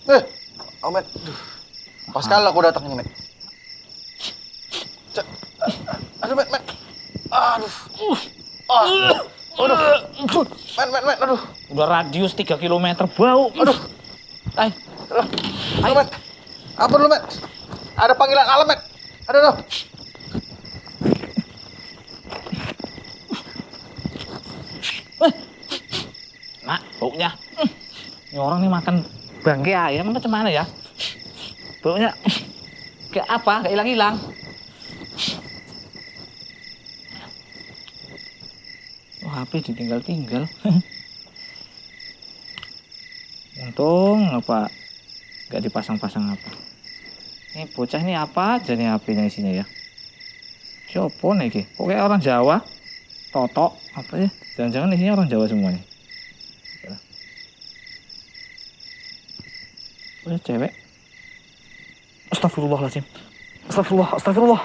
Oh, Met. Pas kali aku datang ini, Met. Aduh, Met. Aduh. Aduh. Met. Aduh. Udah radius 3 km bau. Aduh. Ay. Aduh, Met. Apa dulu, Met? Ada panggilan alam, Met. Aduh. Nak, baunya. Ini orang nih makan bangkai ayam macam mana ya? Baunya kayak apa? Kayak hilang-hilang. Oh, HP ditinggal-tinggal. Untung apa nggak dipasang-pasang apa. Ini bocah nih apa aja nih HP-nya isinya ya? Siapa nih ki? Kok kayak orang Jawa? Totok apa ya? Jangan-jangan isinya orang Jawa semua nih. Oh, cewek. Astagfirullahaladzim. Astagfirullah. Astagfirullah.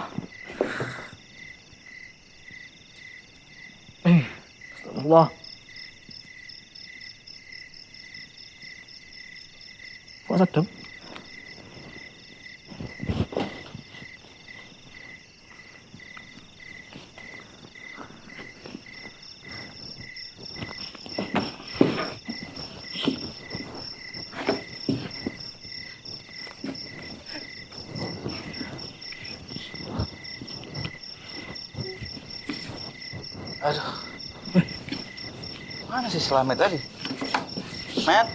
Kok sedap? Aduh. Mana sih Slamet tadi? Met?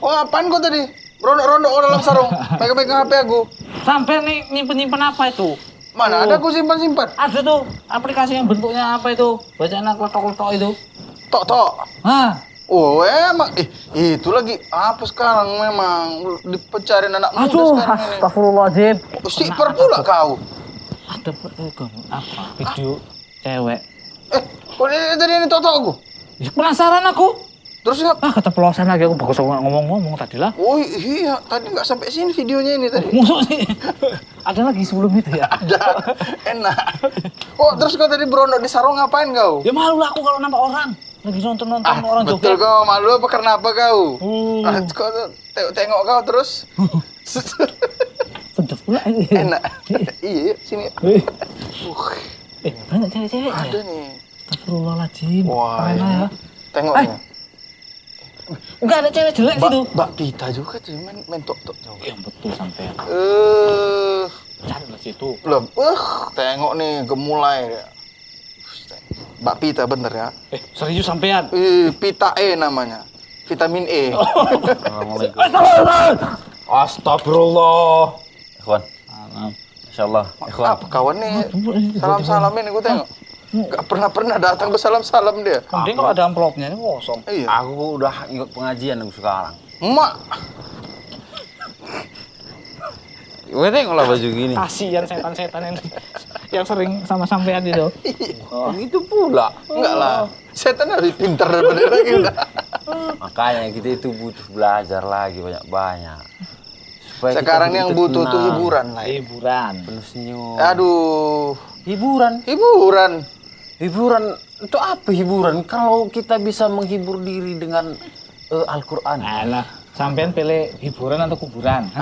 Oh, apaan kau tadi? Rondo-rondo dalam sarung. Pegang-pegang HP aku. Sampai nih nyimpen apa itu? Mana ada aku simpan-simpan? Ada tuh aplikasi yang bentuknya apa itu? Bacaan kletok-kletok itu. Tok. Hah? Oh, emang itu lagi apa sekarang memang dipecarin anak muda sekarang ini. Astagfirullahaladzim. Stiker pula kau. Ada apa? Video cewek. Kok ini tok aku? Ya, penasaran aku. Terus ya? Kata pelosan lagi aku bagus ngomong-ngomong tadi lah. Oh iya, tadi nggak sampai sini videonya ini tadi. Musuh sih. Ada lagi sebelum itu ya? Ada, enak. Oh, terus kau tadi berondok di sarung ngapain kau? Ya malu lah aku kalau nampak orang. Lagi nonton orang joget. Betul kau, malu apa karena apa kau? Kau tengok kau terus. Sedap pula ini. Enak. Iya, sini. Banyak cewek-cewek. Ada nih. Astagfirullahaladzim. Wah, ya. Tengok nih. Enggak ada cewek jelek situ. Mbak Pita juga tuh main tok-tok. Yang betul sampai. Cari lah situ. Belum. Tengok nih gemulai dia. Mbak Pita bener ya. Serius sampean? Pita E namanya. Vitamin E. Assalamualaikum. Astagfirullah. Ikhwan. Insyaallah. Ikhwan. Apa kawan nih? Salam-salamin gue tengok. Gak pernah datang bersalam-salam dia. Mending kalau ada amplopnya ini kosong. Iya. Aku udah ikut pengajian aku sekarang. Emak. Gue tengoklah baju gini. Kasihan setan-setan yang sering sama sampean itu. Itu pula. Enggak lah. Setan lebih pintar daripada kita. Makanya kita itu butuh belajar lagi banyak-banyak. Supaya Sekarang kita yang hidup butuh tuh tenang, hiburan lah. Hiburan. penuh senyum. Aduh. Hiburan. Hiburan itu apa hiburan? Kalau kita bisa menghibur diri dengan Al-Quran. Alah, sampean pilih hiburan atau kuburan?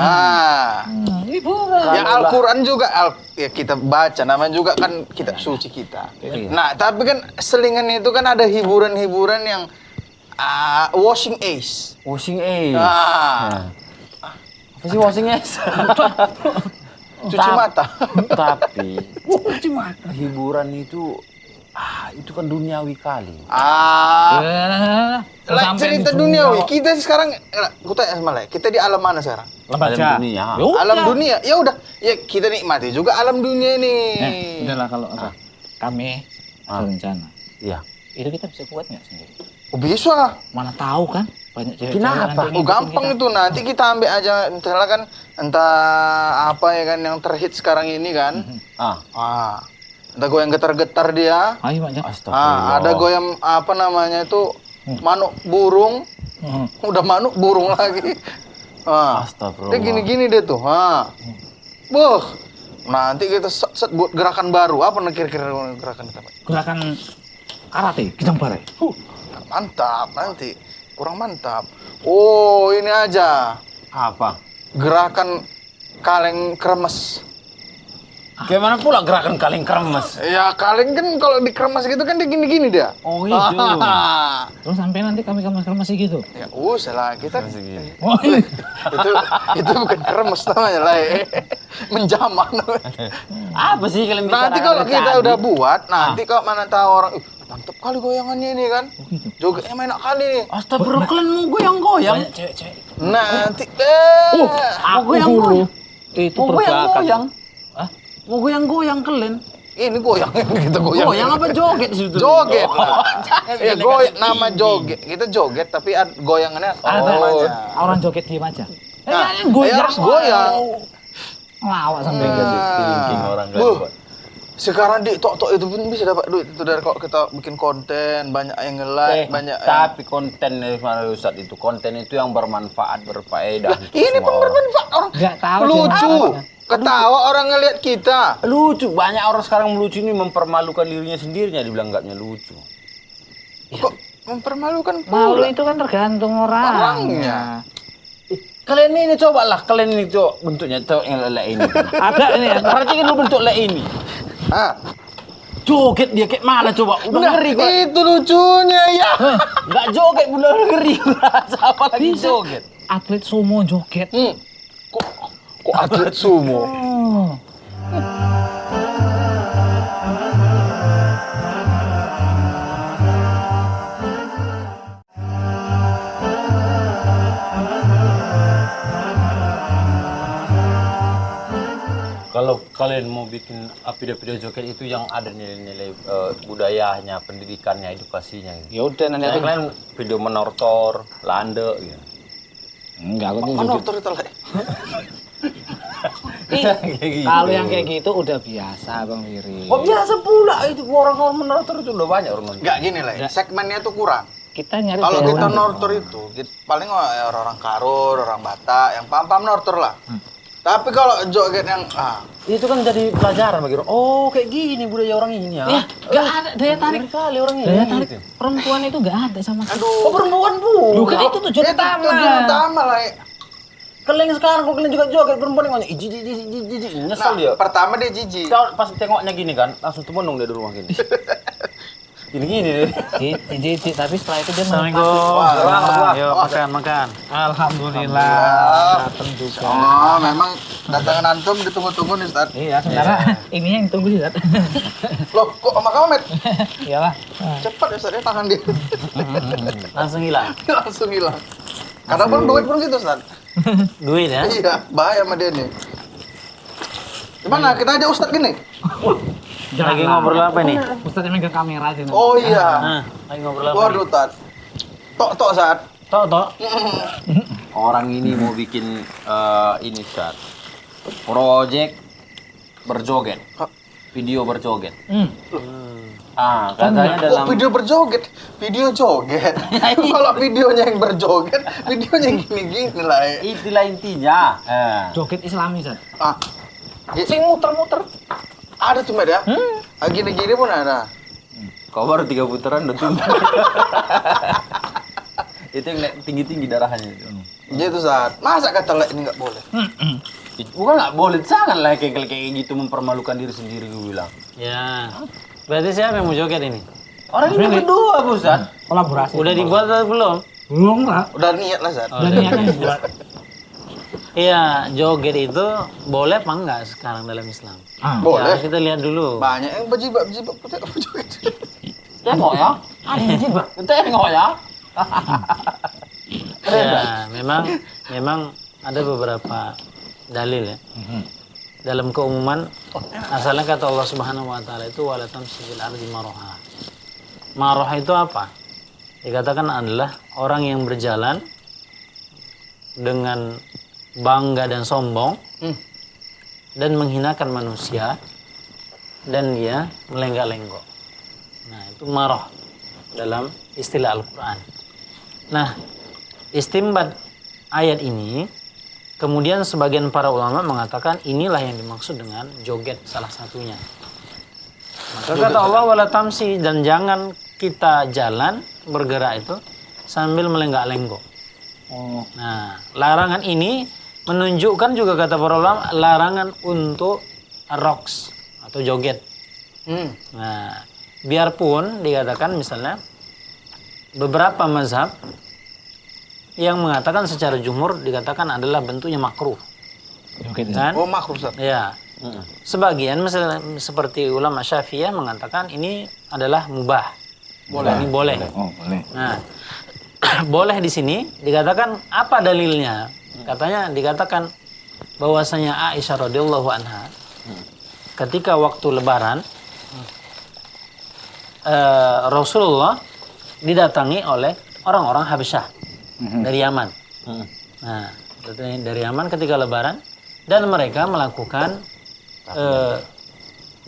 Hiburan. Ya Al-Quran juga ya kita baca, namanya juga kan kitab suci kita. Iya. Nah, tapi kan selingan itu kan ada hiburan-hiburan yang washing ace. Washing ace. Ah. Apa sih washing ace? Cuci mata. Tapi hiburan itu kan duniawi kali. Cerita duniawi. Kita sekarang, aku tanya sama Lek, kita di alam mana sekarang? Alam dunia. Alam dunia. Ya udah, ya kita nikmati juga alam dunia ini. Udahlah kalau apa? Kami ada rencana. Iya. Itu kita bisa buat nggak sendiri? Oh, bisa. Mana tahu kan? Banyak cewek. Kenapa? Oh, gampang itu. Nanti kita ambil aja entah apa ya kan yang terhit sekarang ini kan. Ada goyang getar-getar dia. Ayo, Pak. Astagfirullah. Ada goyang apa namanya itu manuk burung. Udah manuk burung lagi. Astagfirullah. Dia gini-gini dia tuh. Nanti kita set buat gerakan baru. Apa kira-kira gerakan kita? Gerakan karate, kita bare. Mantap nanti. kurang mantap. Oh, ini aja. Apa? Gerakan kaleng kremes. Gimana pula gerakan kaleng kremes? Ya, kaleng kan kalau dikremes gitu kan dia gini-gini dia. Oh itu. Terus sampai nanti kami masih gitu. Ya, salah kita. Segini. Oh, iya. itu bukan kremes namanya lah. Menjamah namanya. Apa sih kalian Nanti kalau kita udah buat, nanti kalau mana tahu orang, mantep kali goyangannya ini kan. Jogetnya enak kali nih. Astagfirullah, kalian mau goyang-goyang? Banyak cewek-cewek. Nanti Aku goyang-goyang. Itu Mau goyang-goyang? Hah? Mau goyang-goyang kalian? ini goyangin kita goyang. Goyang apa joget di situ? Joget lah. Jangan Ya kalian nama ini. joget. Kita joget tapi goyangannya Ada namanya. orang joget diem aja. Nah, goyang. harus goyang. Ngelawak sampai Nah. Thinking orang kan. Buh, sekarang di tok itu pun bisa dapat duit itu dari kalau kita bikin konten, banyak yang nge-like, banyak yang... Tapi konten Ustadz itu konten itu yang bermanfaat, berfaedah. untuk Ini semua pun orang. bermanfaat orang. Nggak tahu Lucu. dia Ketawa orang ngelihat kita. Lucu, banyak orang sekarang melucu ini mempermalukan dirinya sendirinya, dibilang nggaknya lucu. Kok mempermalukan Malu pula? itu kan tergantung orang. Orangnya. Kalian ini cobalah, kalian ini coba bentuknya coba yang lele ini. Ada ini ya. Perhatiin lu bentuk lele ini. Ah, Joget dia kayak mana coba? Udah ngeri gua. itu lucunya ya. Enggak joget udah ngeri gua. Siapa lagi joget? Atlet sumo joget. Kok atlet sumo? Oh. Kalau kalian mau bikin video-video joget itu yang ada nilai-nilai budayanya, pendidikannya, edukasinya. Gitu. Ya udah nanti Yang lain video menortor, lande gitu. Enggak, aku Mana tunjukin. aktor itu lah? Kayak gitu. Kalau yang kayak gitu udah biasa, Bang Wiri. Oh biasa pula itu orang-orang menortor itu udah banyak orang nonton. Enggak gini lah. Segmennya tuh kurang. Kita nyari Kalau daerah. kita nortor itu, paling orang Karur, orang Batak, yang paham-paham nortor lah. Tapi kalau joget yang Itu kan jadi pelajaran bagi orang. Oh kayak gini budaya orang ini ya. Ya, enggak ada daya tarik. Ngeri kali orang ini. Daya tarik Gitu. perempuan itu enggak ada sama sekali. Oh perempuan bu. Bukan itu tujuan utama. tujuan utama lah. Kalian sekarang kok kalian juga joget perempuan yang iji nyesel dia. Pertama dia jijik. Kau pas tengoknya gini kan, langsung temenung dia di rumah gini. Gini-gini deh. Cici, tapi setelah itu dia Wah, Yuk makan. Alhamdulillah. Datang juga. Oh, memang datangan antum ditunggu-tunggu nih, Ustaz. Iya, sebenarnya ini yang tunggu sih, Zat. Loh, kok sama kamu, Met? Iyalah. Cepat ya, Ustaz, ya, tangan dia. Langsung hilang. Langsung hilang. Kadang pun duit pun gitu, Ustaz. Duit ya? Iya, bahaya sama dia nih. Gimana? Kita aja Ustaz gini. Lagi ngobrol apa nih? Ustaz yang megang kamera sih. Oh iya. Lagi ngobrol apa? Waduh, Tat. Tok saat. Tok. Orang ini mau bikin ini Ustaz. Project berjoget. Video berjoget. Katanya dalam Video berjoget. Video joget. Kalau videonya yang berjoget, videonya gini-gini lah. itulah intinya. Joget Islami, Zat. Sing muter-muter. Ada tuh, Met ya? Gini-gini pun ada. Kau baru 3 putaran udah tumbuh. Itu yang naik tinggi-tinggi darahnya itu. Gitu, Saat. Masa kata lek ini nggak boleh? Bukan nggak boleh, janganlah kayak gitu mempermalukan diri sendiri gue bilang. Ya. Berarti siapa yang mau joget ini? Orang ini berdua, Ustaz. Kolaborasi. Udah dibuat atau belum? Belum lah. Udah niat lah, Saat. Dan niatnya buat. Iya, joget itu boleh apa enggak sekarang dalam Islam? Boleh. Ya, kita lihat dulu. Banyak yang berjibak putih joget. Tengok ya. Ada jiba. Tengok ya. Ya, memang ada beberapa dalil ya. Dalam keumuman asalnya kata Allah Subhanahu wa taala itu wala tamsil ardi maroha. Maroh itu apa? Dikatakan adalah orang yang berjalan dengan bangga dan sombong dan menghinakan manusia dan dia melenggak-lenggok. Nah, itu maroh dalam istilah Al-Qur'an. Nah, istimbat ayat ini kemudian sebagian para ulama mengatakan inilah yang dimaksud dengan joget salah satunya. Maka kata Allah wala tamsi, dan jangan kita jalan bergerak itu sambil melenggak-lenggok. Oh. Nah, larangan ini menunjukkan juga kata para ulama larangan untuk rocks atau joget. Nah, biarpun dikatakan misalnya beberapa mazhab yang mengatakan secara jumhur dikatakan adalah bentuknya makruh. Joget. Kan? Oh, makruh, Ustaz. Ya. Sebagian misalnya seperti ulama Syafi'iyah mengatakan ini adalah mubah. Ini boleh. Oh, boleh. Nah, boleh di sini dikatakan apa dalilnya? Katanya dikatakan bahwasanya Aisyah radhiyallahu anha ketika waktu Lebaran Rasulullah didatangi oleh orang-orang Habasyah dari Yaman. Nah, dari Yaman ketika Lebaran dan mereka melakukan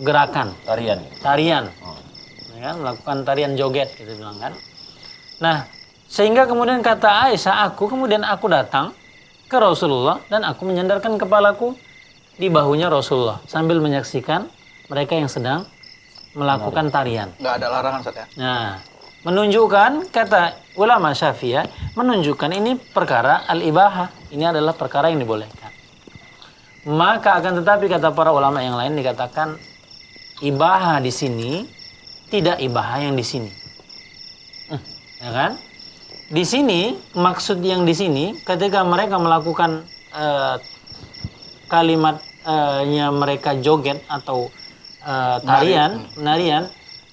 gerakan tarian, ya kan? Melakukan tarian joget gitu bilang kan. Nah, sehingga kemudian kata Aisyah, kemudian aku datang ke Rasulullah dan aku menyandarkan kepalaku di bahunya Rasulullah sambil menyaksikan mereka yang sedang melakukan tarian. Nggak ada larangan, Ustaz ya? Nah, menunjukkan kata ulama Syafi'iyah menunjukkan ini perkara al-ibahah. Ini adalah perkara yang dibolehkan. Maka akan tetapi kata para ulama yang lain dikatakan ibahah di sini tidak ibahah yang di sini. Ya kan? Di sini maksud yang di sini ketika mereka melakukan kalimatnya mereka joget atau narian,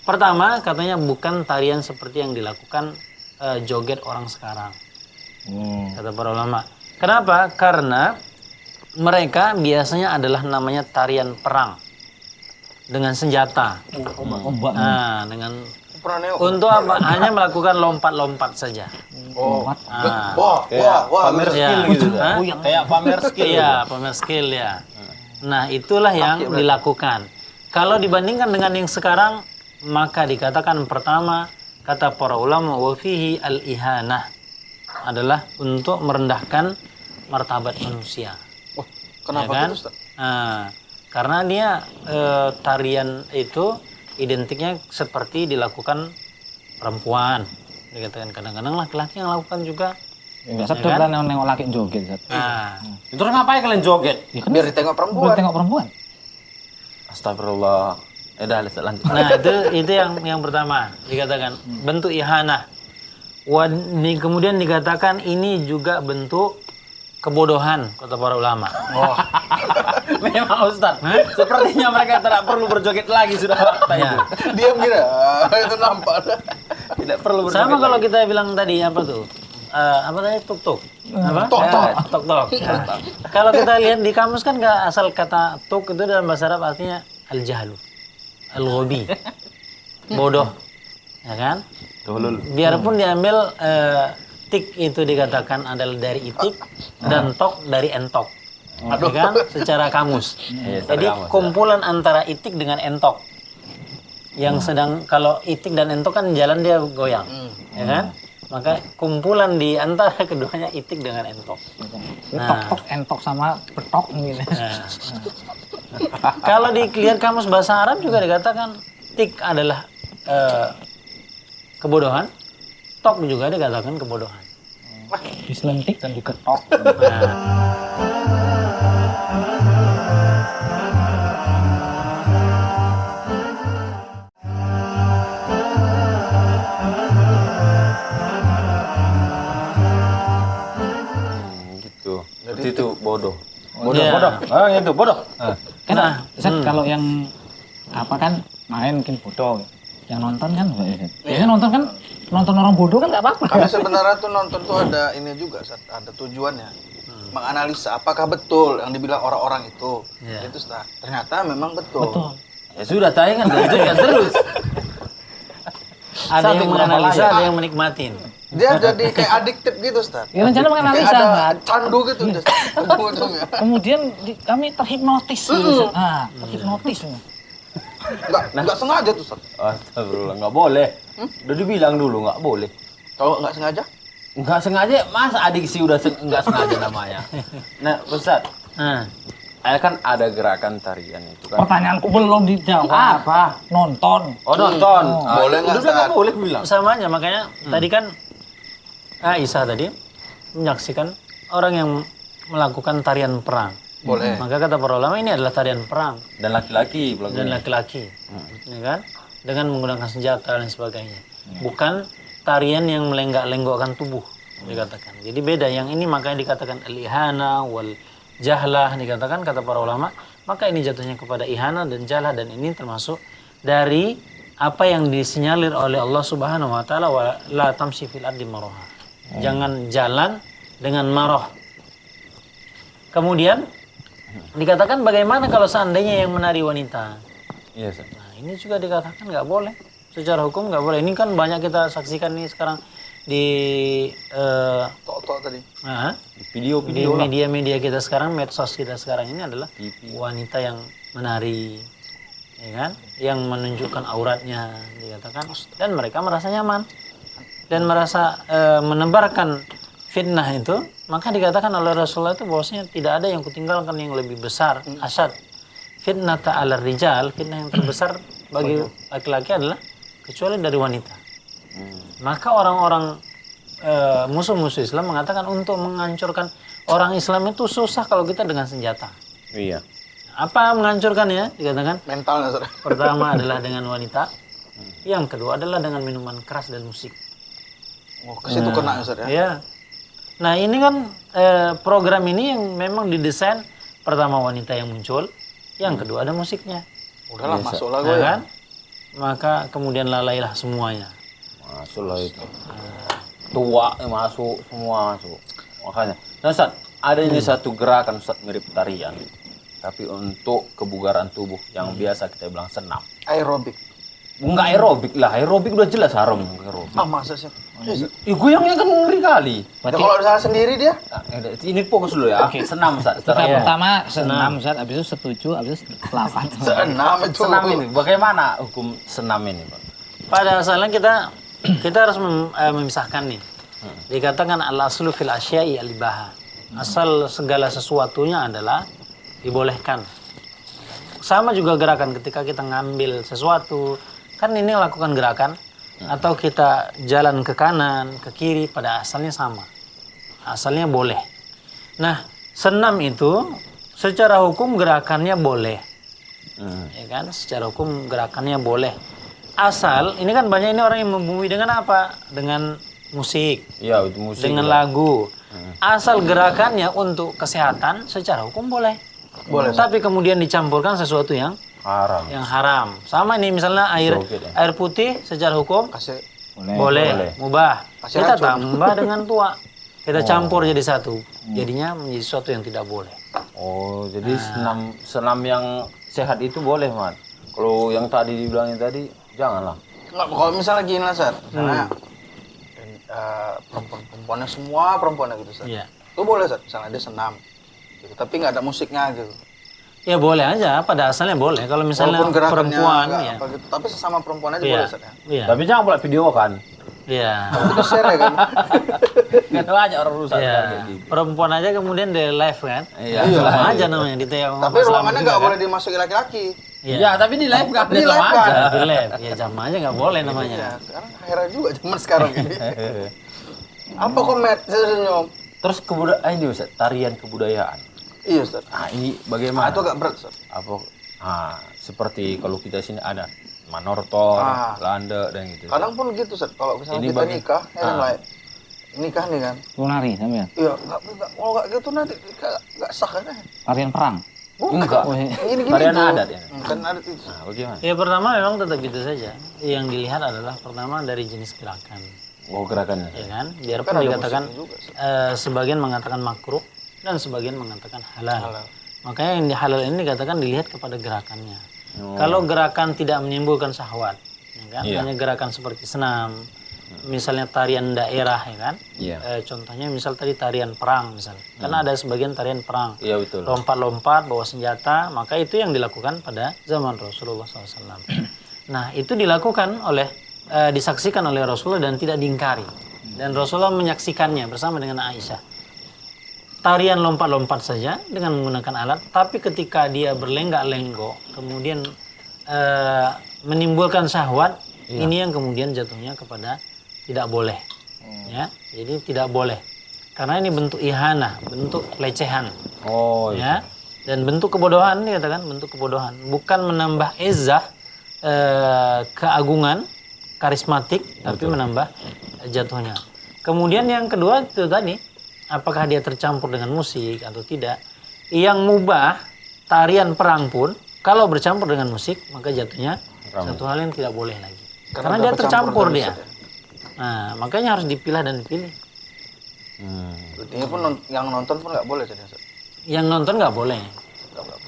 pertama katanya bukan tarian seperti yang dilakukan joget orang sekarang. Kata para ulama. Kenapa? Karena mereka biasanya adalah namanya tarian perang dengan senjata. Nah, dengan untuk apa? Hanya melakukan lompat-lompat saja. Oh. Kayak pamer skill gitu. Kayak pamer skill. Iya, pamer skill ya. Nah, itulah yang dilakukan. Kalau dibandingkan dengan yang sekarang, maka dikatakan pertama kata para ulama wa fihi al-ihanah adalah untuk merendahkan martabat manusia. Oh, kenapa ya kan? itu, Ustaz? Nah, karena dia tarian itu identiknya seperti dilakukan perempuan. Dikatakan kadang-kadang laki-laki yang lakukan juga. Enggak sedap kan nengok laki joget. Nah, Terus ngapain kalian joget? Ya kan Biar ditengok perempuan. boleh tengok perempuan. Astagfirullah. Udah, lanjut. nah itu yang pertama dikatakan bentuk ihanah. Kemudian dikatakan ini juga bentuk kebodohan kata para ulama. Oh. Memang Ustaz, sepertinya mereka tidak perlu berjoget lagi sudah waktunya. Diam kira. Itu nampak. Tidak perlu berjoget. Sama kalau kita bilang tadi apa tuh? Apa tadi tuk-tuk? Apa? Tok-tok. Tok-tok. Nah, kalau kita lihat di kamus kan asal kata tuk itu dalam bahasa Arab artinya al-jahlu, al-ghobi, bodoh, ya kan? Biarpun diambil tik itu dikatakan adalah dari itik dan tok dari entok, ya kan? Secara kamus. Jadi kumpulan antara itik dengan entok. Yang sedang kalau itik dan entok kan jalan dia goyang, ya kan? Maka kumpulan di antara keduanya itik dengan entok. Tok entok sama petok gitu. Nah. Kalau dilihat kamus bahasa Arab juga dikatakan tik adalah kebodohan, tok juga dikatakan kebodohan. Diselentik dan diketok. Gitu. Berarti itu bodoh. Ya. Itu bodoh. Kan kalau yang apa kan main mungkin bodoh. Yang nonton kan enggak ya. Biasanya nonton kan nonton orang bodoh kan enggak apa-apa. Tapi sebenarnya tuh nonton tuh ada ini juga, Ustaz. Ada tujuannya. Menganalisa apakah betul yang dibilang orang-orang itu. Itu, Ustaz. Ternyata memang betul. Ya sudah tayangan lanjutkan terus. Ada yang menganalisa, ada yang menikmatin. Dia jadi kayak adiktif gitu, Ustaz. Ya rencana Kayak menganalisa. ada candu gitu, Ustaz. Ujung-ujungnya. Kemudian kami terhipnotis. Nah, terhipnotis. Enggak sengaja tuh, Ustaz. Astagfirullah, nggak boleh. Udah dibilang dulu nggak boleh. Kalau enggak sengaja? Nggak sengaja, masa adik sih udah nggak sengaja namanya. Nah, Ustaz, kan ada gerakan tarian itu kan. Pertanyaanku belum dijawab. Apa? Nonton. Oh, nonton. Boleh nggak, Udah nggak Ustaz? boleh bilang. Sama aja makanya tadi kan Aisyah tadi menyaksikan orang yang melakukan tarian perang. Boleh. Maka kata para ulama ini adalah tarian perang Dan laki-laki pelakunya. dan laki-laki, ya kan? Dengan menggunakan senjata dan sebagainya. Bukan tarian yang melenggak-lenggokkan tubuh dikatakan. Jadi beda. Yang ini makanya dikatakan al-ihana wal jahlah dikatakan kata para ulama. Maka ini jatuhnya kepada ihana dan jahlah, dan ini termasuk dari apa yang disinyalir oleh Allah Subhanahu wa taala, wa la tamshi fil ardi maraha. Jangan jalan dengan marah. Kemudian dikatakan bagaimana kalau seandainya yang menari wanita? Iya, Ustaz. Nah, ini juga dikatakan nggak boleh. Secara hukum nggak boleh. Ini kan banyak kita saksikan nih sekarang di Tok-tok tadi. Di video-video di media-media kita sekarang, medsos kita sekarang ini adalah wanita yang menari, ya kan? Yang menunjukkan auratnya dikatakan, dan mereka merasa nyaman dan merasa menebarkan fitnah itu. Maka dikatakan oleh Rasulullah itu bahwasanya tidak ada yang kutinggalkan yang lebih besar, asyad fitnah ta'ala rijal, fitnah yang terbesar bagi laki-laki adalah kecuali dari wanita. Maka orang-orang musuh-musuh Islam mengatakan untuk menghancurkan orang Islam itu susah kalau kita dengan senjata. Iya. Apa menghancurkannya? Dikatakan Mentalnya, Ustaz. pertama adalah dengan wanita, yang kedua adalah dengan minuman keras dan musik. Oh, ke situ kena, Ustaz ya. Ya. Nah ini kan program ini yang memang didesain pertama wanita yang muncul, yang kedua ada musiknya, Udahlah, masuk lah ya gue ya. kan? Maka kemudian lalailah semuanya. Masuklah itu. Tua masuk, semua masuk. Makanya. Nah, Ustaz, ada ini satu gerakan Ustaz mirip tarian. Tapi untuk kebugaran tubuh yang biasa kita bilang senam. Aerobik. Enggak aerobik lah, aerobik udah jelas haram aerobik. Masa sih? Goyangnya kan ngeri kali. Ya, kalau salah sendiri dia, Ini fokus dulu ya. Senam Ustaz. Kita Secara- pertama senam, Ustaz, habis itu setuju, habis itu lawan. seenam itu. Senam ini, bagaimana hukum senam ini, Pak? Pada asalnya kita harus memisahkan nih. Dikatakan al-aslu fil asya'i al-ibaha. Asal segala sesuatunya adalah dibolehkan. Sama juga gerakan ketika kita ngambil sesuatu, kan ini lakukan gerakan atau kita jalan ke kanan, ke kiri, pada asalnya sama. Asalnya boleh. Nah, senam itu secara hukum gerakannya boleh. Ya kan? Secara hukum gerakannya boleh. Asal ini kan banyak ini orang yang membumi dengan apa? Dengan musik, Iya, itu musik. dengan ya. lagu. Asal gerakannya untuk kesehatan secara hukum boleh. Boleh. Tapi kemudian dicampurkan sesuatu yang Haram. haram. Sama ini misalnya air Joget ya. air putih secara hukum Kasih boleh, mubah. Kasih Kita racun. tambah dengan tua. Kita campur jadi satu. Jadinya menjadi sesuatu yang tidak boleh. Oh, jadi senam yang sehat itu boleh, Mat. Kalau yang tadi dibilangin tadi, janganlah. Nggak, kalau misalnya gini lah, Sat. Misalnya perempuan-perempuannya semua perempuannya gitu, Sat. Iya. Itu boleh, Sat. Misalnya dia senam. Gitu. Tapi nggak ada musiknya gitu. Ya boleh aja, pada asalnya boleh. Kalau misalnya Walaupun gerakannya perempuan nggak ya. apa gitu. Tapi sesama perempuan aja Iya. boleh, Sat ya. Iya. Tapi jangan pula video kan. Iya. Itu share ya kan? Kan banyak orang rusak Iya. kayak gitu. Perempuan aja kemudian di live kan. Iya. Sama aja namanya di tayang. Tapi ruangannya nggak boleh dimasuki laki-laki. Iya. Ya, tapi di live kan Di live sama kan? aja. Di live. Ya sama aja nggak boleh namanya. Ya, sekarang heran juga zaman sekarang ini. Apa komet? Saya senyum. Terus kebudayaan ini Ustaz, tarian kebudayaan. Iya, Ustaz. Nah, ini Nah, bagaimana? itu agak berat, Ustaz. Apa seperti kalau kita sini ada Manortor, Landa dan gitu. Kadang pun gitu, Ustaz. Kalau misalnya Ini kita bagi- nikah, ya kan, Lai? Nikah nih kan. Mau nari sampean. Iya, kalau nggak gitu nanti nggak sah kan? Tarian perang. Enggak. Gini-gini Tarian tuh. adat ya. Kan adat itu. Nah, bagaimana? Ya pertama memang tetap gitu saja. Yang dilihat adalah pertama dari jenis gerakan, Oh, gerakannya. ya kan? Biarpun Kan ada dikatakan musiknya juga, Ustaz. sebagian mengatakan makruh dan sebagian mengatakan halal. Makanya yang di halal ini dikatakan dilihat kepada gerakannya. Kalau gerakan tidak menimbulkan syahwat, ya kan? Iya. Hanya gerakan seperti senam, misalnya tarian daerah, ya kan? Iya. Contohnya misal tadi tarian perang misalnya. Karena ada sebagian tarian perang. Iya betul. Lompat-lompat bawa senjata, maka itu yang dilakukan pada zaman Rasulullah SAW. Nah, itu dilakukan oleh disaksikan oleh Rasulullah dan tidak diingkari. Dan Rasulullah menyaksikannya bersama dengan Aisyah. Tarian lompat-lompat saja dengan menggunakan alat, tapi ketika dia berlenggak-lenggok, kemudian menimbulkan syahwat, ini yang kemudian jatuhnya kepada tidak boleh. Ya, jadi tidak boleh. Karena ini bentuk ihana, bentuk pelecehan. Oh iya. Ya. Dan bentuk kebodohan nih katakan, bentuk kebodohan. Bukan menambah izzah, keagungan, karismatik, tapi menambah jatuhnya. Kemudian yang kedua itu tadi, apakah dia tercampur dengan musik atau tidak. Yang mubah, tarian perang pun, kalau bercampur dengan musik, maka jatuhnya satu hal yang tidak boleh lagi. Karena dia tercampur dia. Nah, makanya harus dipilah dan dipilih. Berarti pun yang nonton pun nggak boleh jadi Ustaz. Yang nonton nggak boleh.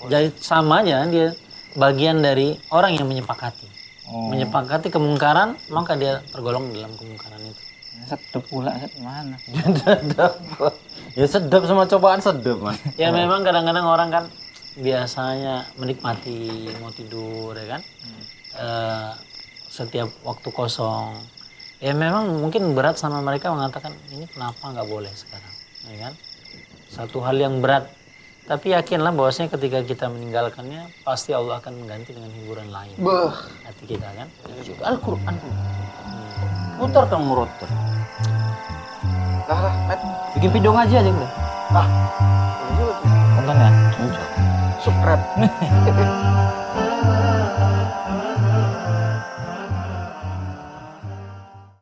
Jadi sama aja dia bagian dari orang yang menyepakati. Menyepakati kemungkaran, maka dia tergolong dalam kemungkaran itu. Sedep pula, mana? Ya sedap sama cobaan sedap, Mas. Ya memang kadang-kadang orang kan biasanya menikmati mau tidur ya kan. Setiap waktu kosong. Ya memang mungkin berat sama mereka mengatakan ini kenapa nggak boleh sekarang, ya kan? Satu hal yang berat. Tapi yakinlah bahwasanya ketika kita meninggalkannya pasti Allah akan mengganti dengan hiburan lain. Hati kita kan. Al-Quran. Putar kang murut. Lah, Met. Bikin video ngaji aja udah. Nonton ya? Subscribe.